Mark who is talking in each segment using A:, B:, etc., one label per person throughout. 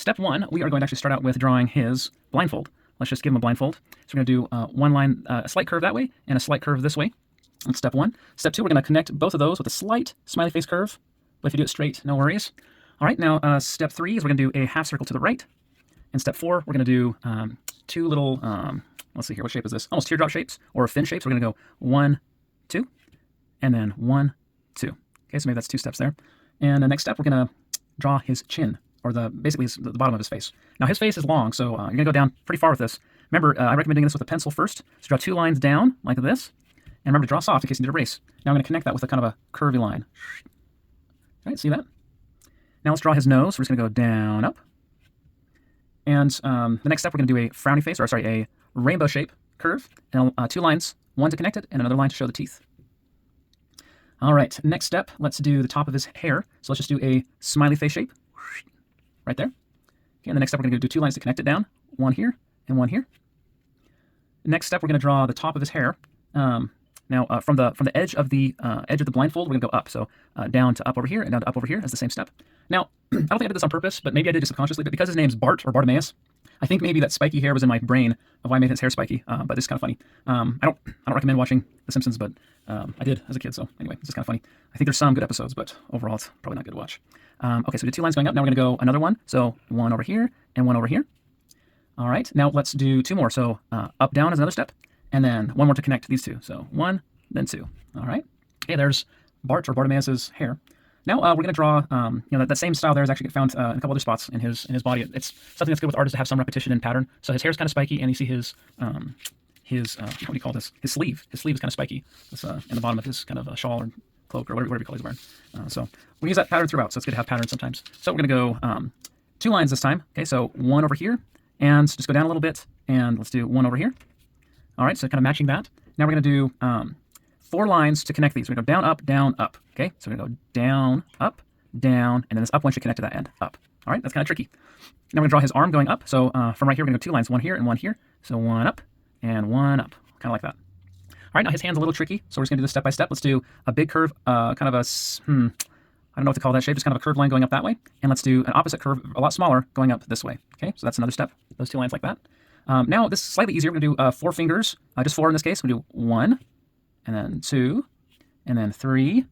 A: step one, we are going to actually start out with drawing his blindfold. Let's just give him a blindfold. So we're going to do one line, a slight curve that way, and a slight curve this way. That's step one. Step two, we're going to connect both of those with a slight smiley face curve. But if you do it straight, no worries. All right, now step three is we're going to do a half circle to the right. And step four, we're going to do two little, let's see here, what shape is this? Almost teardrop shapes or fin shapes. We're going to go 1, 2, and then 1, 2. Okay, so maybe that's 2 steps there. And the next step, we're going to draw his chin, or basically the bottom of his face. Now his face is long, so you're going to go down pretty far with this. Remember, I recommend doing this with a pencil first. So draw 2 lines down like this, and remember to draw soft in case you need to erase. Now I'm going to connect that with a kind of a curvy line. All right, see that? Now let's draw his nose. We're just going to go down, up. And the next step, we're going to do a frowny face, or sorry, a rainbow shape curve, and 2 lines, one to connect it, and another line to show the teeth. All right, next step, let's do the top of his hair. So let's just do a smiley face shape right there. Okay, and the next step, we're going to do 2 lines to connect it down, one here and one here. Next step, we're going to draw the top of his hair. Now, from the edge of the blindfold, we're going to go up. So down to up over here and down to up over here as the same step. Now, I don't think I did this on purpose, but maybe I did just subconsciously. But because his name's Bart or Bartemeus, I think maybe that spiky hair was in my brain of why I made his hair spiky. But this is kind of funny. I don't recommend watching The Simpsons, but I did as a kid. So anyway, this is kind of funny. I think there's some good episodes, but overall, it's probably not good to watch. Okay, so we did 2 lines going up. Now we're going to go another one. So 1 over here and 1 over here. All right, now let's do 2 more. So up, down is another step, and then 1 more to connect these 2. So 1, then 2. All right. Okay, there's Bart or Bartemeus's hair. Now we're going to draw, that same style there is actually found in a couple other spots in his body. It's something that's good with artists to have some repetition and pattern. So his hair is kind of spiky, and you see his what do you call this? His sleeve. His sleeve is kind of spiky. It's in the bottom of his kind of shawl or cloak or whatever you call he's wearing. So we use that pattern throughout. So it's good to have patterns sometimes. So we're going to go 2 lines this time. Okay, so 1 over here, and just go down a little bit, and let's do 1 over here. All right, so kind of matching that. Now we're going to do 4 lines to connect these. We're going to go down, up. Okay, so we're going to go down, down, and then this up one should connect to that end, up. All right, that's kind of tricky. Now we're going to draw his arm going up. So from right here, we're going to go 2 lines, 1 here and 1 here. So 1 up and 1 up, kind of like that. All right, now his hand's a little tricky, so we're just going to do this step by step. Let's do a big curve, kind of a, I don't know what to call that shape, just kind of a curved line going up that way. And let's do an opposite curve, a lot smaller, going up this way. Okay, so that's another step, those 2 lines like that. Now this is slightly easier. We're going to do 4 fingers, just 4 in this case. We're going to do 1, and then 2, and then 3,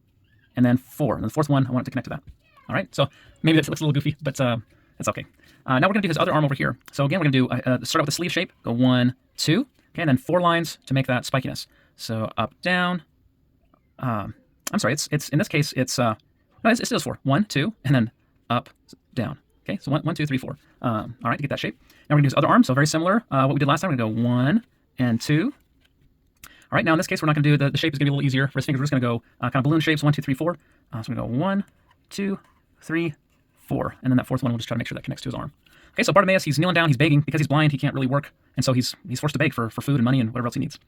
A: and then 4. And the 4th one, I want it to connect to that. All right, so maybe that looks a little goofy, but it's okay. Now we're going to do his other arm over here. So again, we're going to do start out with a sleeve shape. Go 1, 2, okay, and then 4 lines to make that spikiness. So up, down. I'm sorry, it's in this case it's no, it still is 4. 1, 2, and then up, down. Okay, so 1, 2, 3, 4. All right, to get that shape. Now we're going to do his other arm. So very similar. What we did last time. We're going to go 1 and 2. All right, now in this case, we're not going to do the shape is going to be a little easier for his fingers. We're just going to go kind of balloon shapes, 1, 2, 3, 4. So we're going to go 1, 2, 3, 4. And then that 4th one, we'll just try to make sure that connects to his arm. Okay, so Bartemeus, he's kneeling down, he's begging. Because he's blind, he can't really work. And so he's forced to beg for food and money and whatever else he needs.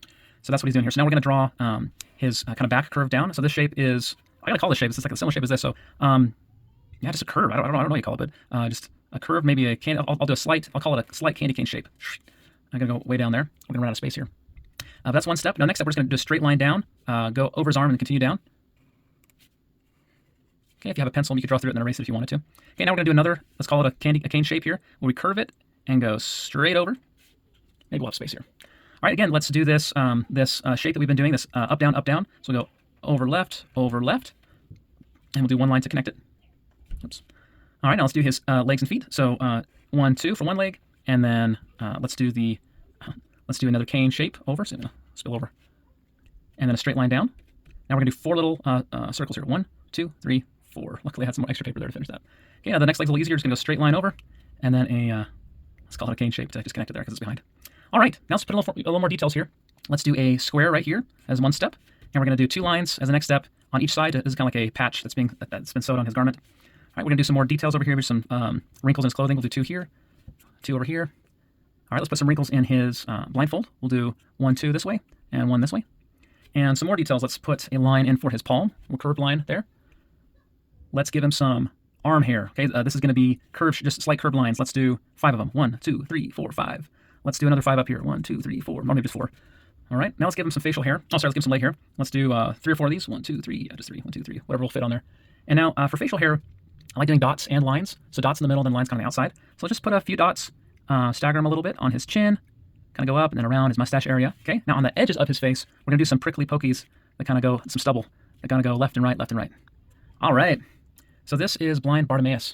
A: So that's what he's doing here. So now we're going to draw his kind of back curve down. So this shape is, I got to call this shape, it's like a similar shape as this. So, yeah, just a curve. I don't know what you call it, but just a curve, maybe a candy, I'll do a slight, I'll call it a slight candy cane shape. I'm going to go way down there. We're going to run out of space here. But that's one step. Now, next step, we're just going to do a straight line down, go over his arm and continue down. Okay, if you have a pencil, you could draw through it and then erase it if you wanted to. Okay, now we're going to do another, let's call it a cane shape here, where we curve it and go straight over. Maybe we'll have space here. All right, again, let's do this shape that we've been doing, this up, down, up, down. So we'll go over, left, and we'll do 1 line to connect it. Oops. All right, now let's do his legs and feet. So 1, 2 for one leg, and then let's do another cane shape over, so I'm gonna spill over, and then a straight line down. Now we're gonna do 4 little circles here. 1, 2, 3, 4. Luckily, I had some more extra paper there to finish that. Okay, now the next leg's a little easier. Just gonna go straight line over, and then let's call it a cane shape to just connect it there because it's behind. All right, now let's put a little more details here. Let's do a square right here as one step, and we're gonna do 2 lines as the next step on each side. This is kind of like a patch that's been sewed on his garment. All right, we're going to do some more details over here. There's some wrinkles in his clothing. We'll do 2 here, 2 over here. All right, let's put some wrinkles in his blindfold. We'll do 1, 2 this way, and 1 this way. And some more details. Let's put a line in for his palm, a little curved line there. Let's give him some arm hair. Okay, this is going to be curved, just slight curved lines. Let's do 5 of them. 1, 2, 3, 4, 5. Let's do another 5 up here. 1, 2, 3, 4. Or maybe just 4. All right, now let's give him some facial hair. Oh, sorry, let's give him some leg hair. Let's do 3 or 4 of these. 1, 2, 3. Yeah, just 3. 1, 2, 3. Whatever will fit on there. And now for facial hair, I like doing dots and lines. So dots in the middle, then lines kind of on the outside. So I'll just put a few dots, stagger them a little bit on his chin, kind of go up and then around his mustache area. Okay, now on the edges of his face, we're gonna do some prickly pokies that kind of go, some stubble, that kind of go left and right, left and right. All right, so this is blind Bartemeus.